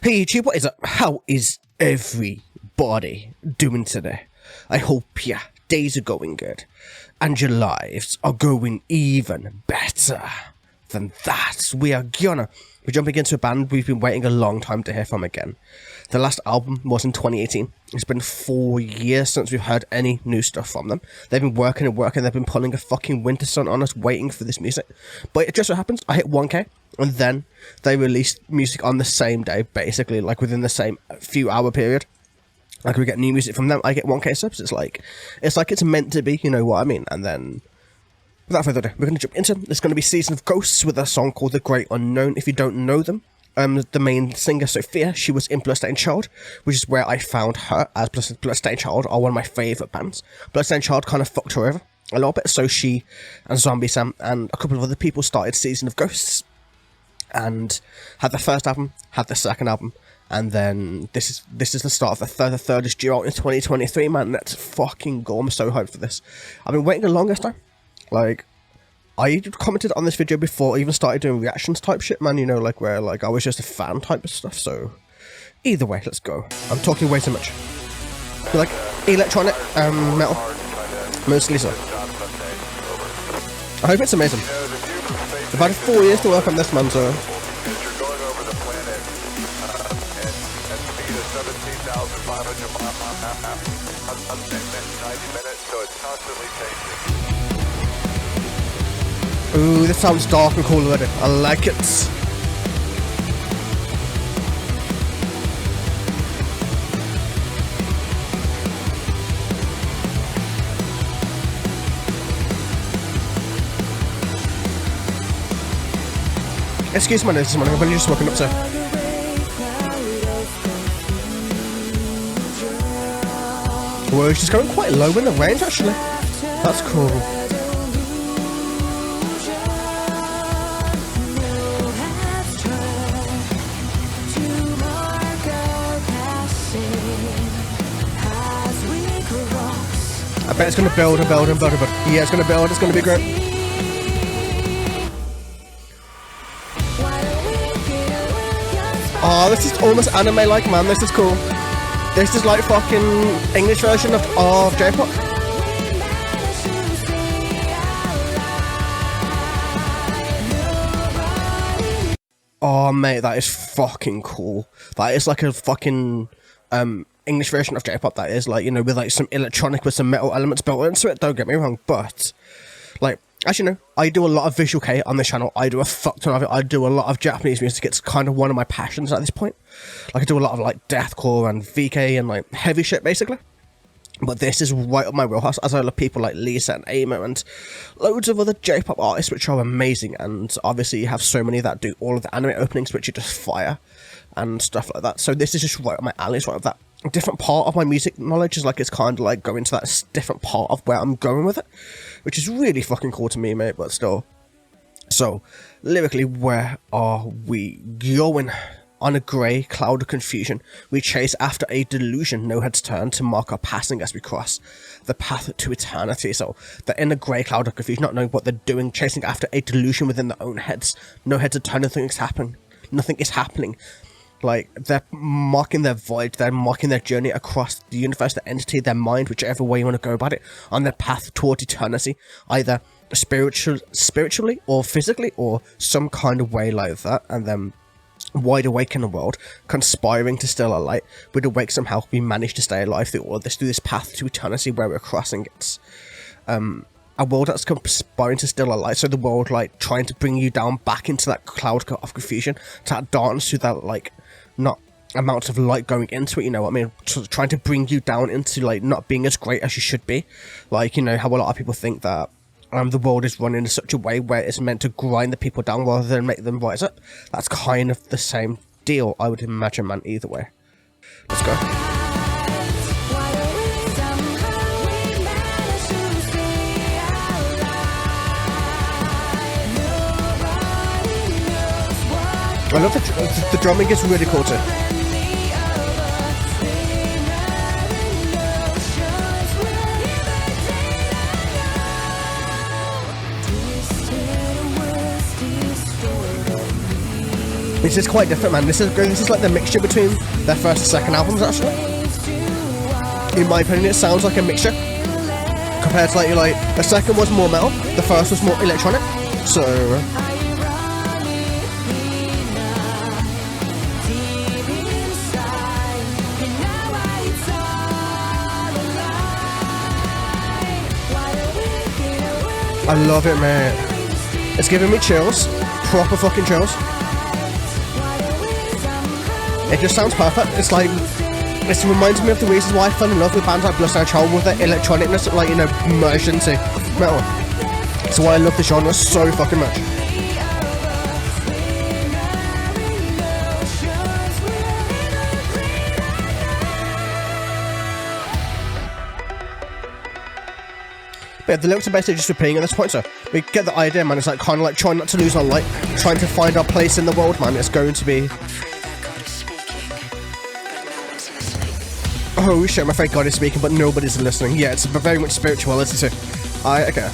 Hey YouTube, what is up? How is everybody doing today? I hope your days are going good and your lives are going even better than that. We're jumping into a band we've been waiting a long time to hear from again. The last album was in 2018. It's been 4 years since we've heard any new stuff from them. They've been working and working, they've been pulling a fucking winter sun on us waiting for this music. But it just so happens, I hit 1k, and then they released music on the same day, basically, like within the same few hour period. Like we get new music from them, I get 1k subs. It's like it's meant to be, you know what I mean? And then, without further ado, we're going to jump into it. It's going to be Season of Ghosts with a song called The Great Unknown. If you don't know them, the main singer, Sophia, she was in Bloodstained Child, which is where I found her, as Bloodstained Child are one of my favourite bands. Bloodstained Child kind of fucked her over a little bit, so she and Zombie Sam and a couple of other people started Season of Ghosts, and had the first album, had the second album, and then this is the start of the third. The third is due out in 2023, man. Let's fucking go. I'm so hyped for this. I've been waiting the longest time. Like, I commented on this video before I even started doing reactions type shit, man, you know, like where like I was just a fan type of stuff. So either way, let's go. I'm talking way too much. You like electronic metal? Mostly so. I hope it's amazing. I've had 4 years to work on this, man, so ooh, this sounds dark and cool already. I like it. Excuse my noise this morning, I've only just woken up, so. Whoa, she's going quite low in the range, actually. That's cool. I bet it's going to build and build and build and build. Yeah, it's going to build, it's going to be great. Oh, this is almost anime-like, man. This is cool. This is like fucking English version of J-pop. Oh, mate, that is fucking cool. That is like a fucking English version of J-pop. That is like, you know, with like some electronic with some metal elements built into it. Don't get me wrong, but like, as you know, I do a lot of visual K on this channel. I do a fuck ton of it. I do a lot of Japanese music. It's kind of one of my passions at this point. Like, I do a lot of like deathcore and VK and like heavy shit, basically. But this is right up my wheelhouse, as I love people like Lisa and Amo and loads of other J-pop artists, which are amazing. And obviously, you have so many that do all of the anime openings, which are just fire and stuff like that. So this is just right up my alley. It's right up that different part of my music knowledge. Is like, it's kind of like going to that different part of where I'm going with it, which is really fucking cool to me, mate. But still, so lyrically, where are we going? On a grey cloud of confusion, we chase after a delusion. No heads turn to mark our passing as we cross the path to eternity. So they're in a grey cloud of confusion, not knowing what they're doing, chasing after a delusion within their own heads. No heads are turned, nothing is happening. Like, they're marking their void, they're marking their journey across the universe, the entity, their mind, whichever way you want to go about it, on their path toward eternity, either spiritually or physically or some kind of way like that. And then wide awake in the world, conspiring to steal our light. We'd awake somehow, we manage to stay alive through all of this, through this path to eternity where we're crossing it. A world that's conspiring to steal our light, so the world like trying to bring you down back into that cloud of confusion, to that darkness, to that like not amounts of light going into it, you know what I mean? Trying to bring you down into like not being as great as you should be. Like, you know how a lot of people think that the world is run in such a way where it's meant to grind the people down rather than make them rise up. That's kind of the same deal, I would imagine, man, either way. Let's go. I love the drumming is really cool too. This is quite different, man. This is like the mixture between their first and second albums, actually. In my opinion, it sounds like a mixture. Compared to like the second was more metal, the first was more electronic. So I love it, man. It's giving me chills, proper fucking chills. It just sounds perfect. It's like, it reminds me of the reasons why I fell in love with bands like Bloodstained Child, with the electronicness, like, you know, merged into metal. That's why I love the genre so fucking much. But yeah, the lyrics are basically just repeating at this point, so we get the idea, man. It's like kind of like trying not to lose our light, trying to find our place in the world, man. It's going to be... Oh shit, I'm afraid God is speaking, but nobody's listening. Yeah, it's very much spirituality, so... okay.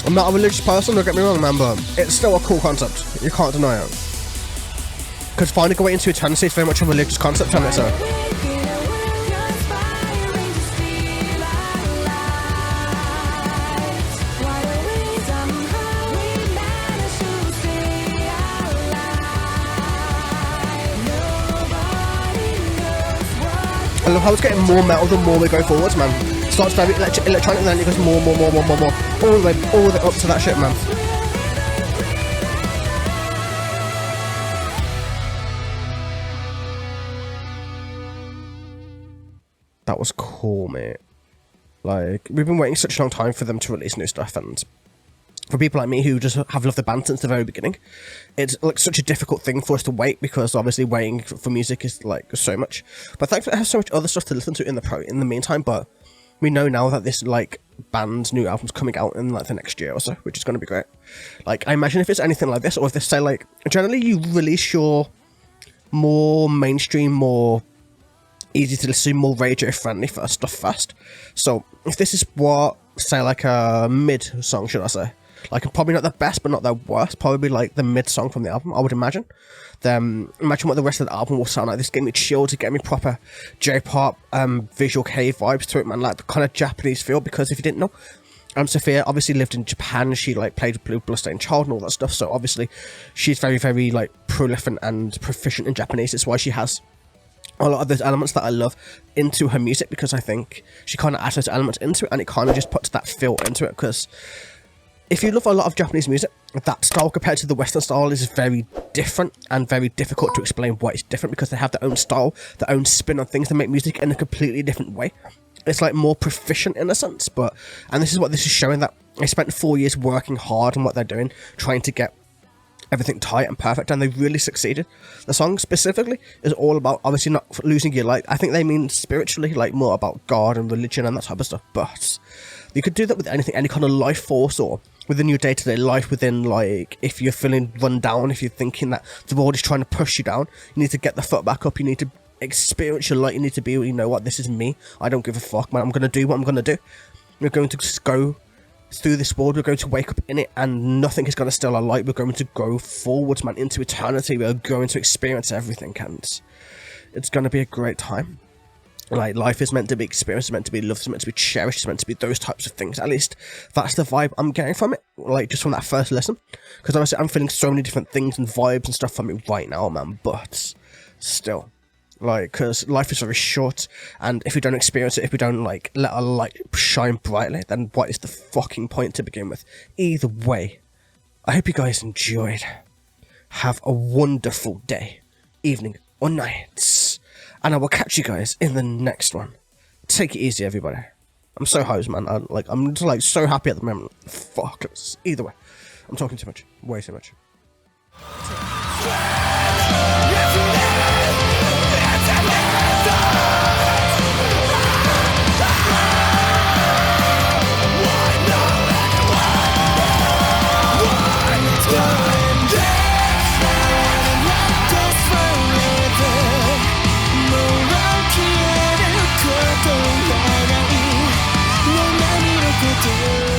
I'm not a religious person, don't get me wrong, man, but it's still a cool concept. You can't deny it. Because finding a way into eternity is very much a religious concept, isn't it, so... I love how it's getting more metal the more we go forwards, man. It starts very electronic and then it goes more. All the way up to that shit, man. That was cool, mate. Like, we've been waiting such a long time for them to release new stuff, and for people like me who just have loved the band since the very beginning, it's like such a difficult thing for us to wait, because obviously waiting for music is like so much. But thankfully I have so much other stuff to listen to in the meantime, but we know now that this like band's new album's coming out in like the next year or so, which is going to be great. Like, I imagine if it's anything like this, or if they say like, generally you release your more mainstream, more easy to listen, more radio friendly first stuff first. So if this is what, say like a mid song, should I say, like probably not the best but not the worst, probably like the mid song from the album, I would imagine, then imagine what the rest of the album will sound like. This gave me chills, to get me proper J-pop visual cave vibes to it, man, like the kind of Japanese feel. Because if you didn't know, Sophia obviously lived in Japan. She like played Bloodstained Child and all that stuff, so obviously she's very, very like prolific and proficient in Japanese. That's why she has a lot of those elements that I love into her music, because I think she kind of adds those elements into it, and it kind of just puts that feel into it. Because if you love a lot of Japanese music, that style compared to the Western style is very different and very difficult to explain why it's different, because they have their own style, their own spin on things. They make music in a completely different way. It's like more proficient in a sense, and this is what this is showing, that they spent 4 years working hard on what they're doing, trying to get everything tight and perfect, and they really succeeded. The song specifically is all about obviously not losing your light. I think they mean spiritually, like more about God and religion and that type of stuff, but you could do that with anything, any kind of life force, or within your day-to-day life, within like, if you're feeling run down, if you're thinking that the world is trying to push you down, you need to get the foot back up, you need to experience your light, you need to be, you know what, this is me, I don't give a fuck, man, I'm going to do what I'm going to do. We're going to go through this world, we're going to wake up in it, and nothing is going to steal our light. We're going to go forwards, man, into eternity. We're going to experience everything, and it's going to be a great time. Like, life is meant to be experienced, it's meant to be loved, it's meant to be cherished, it's meant to be those types of things. At least that's the vibe I'm getting from it, like, just from that first listen. Because honestly, I'm feeling so many different things and vibes and stuff from it right now, man, but still, like, because life is very short, and if we don't experience it, if we don't, like, let our light shine brightly, then what is the fucking point to begin with? Either way, I hope you guys enjoyed. Have a wonderful day, evening, or night, and I will catch you guys in the next one. Take it easy, everybody. I'm so hyped, man. I'm just like so happy at the moment. Fuck. Either way, I'm talking too much. Way too much. do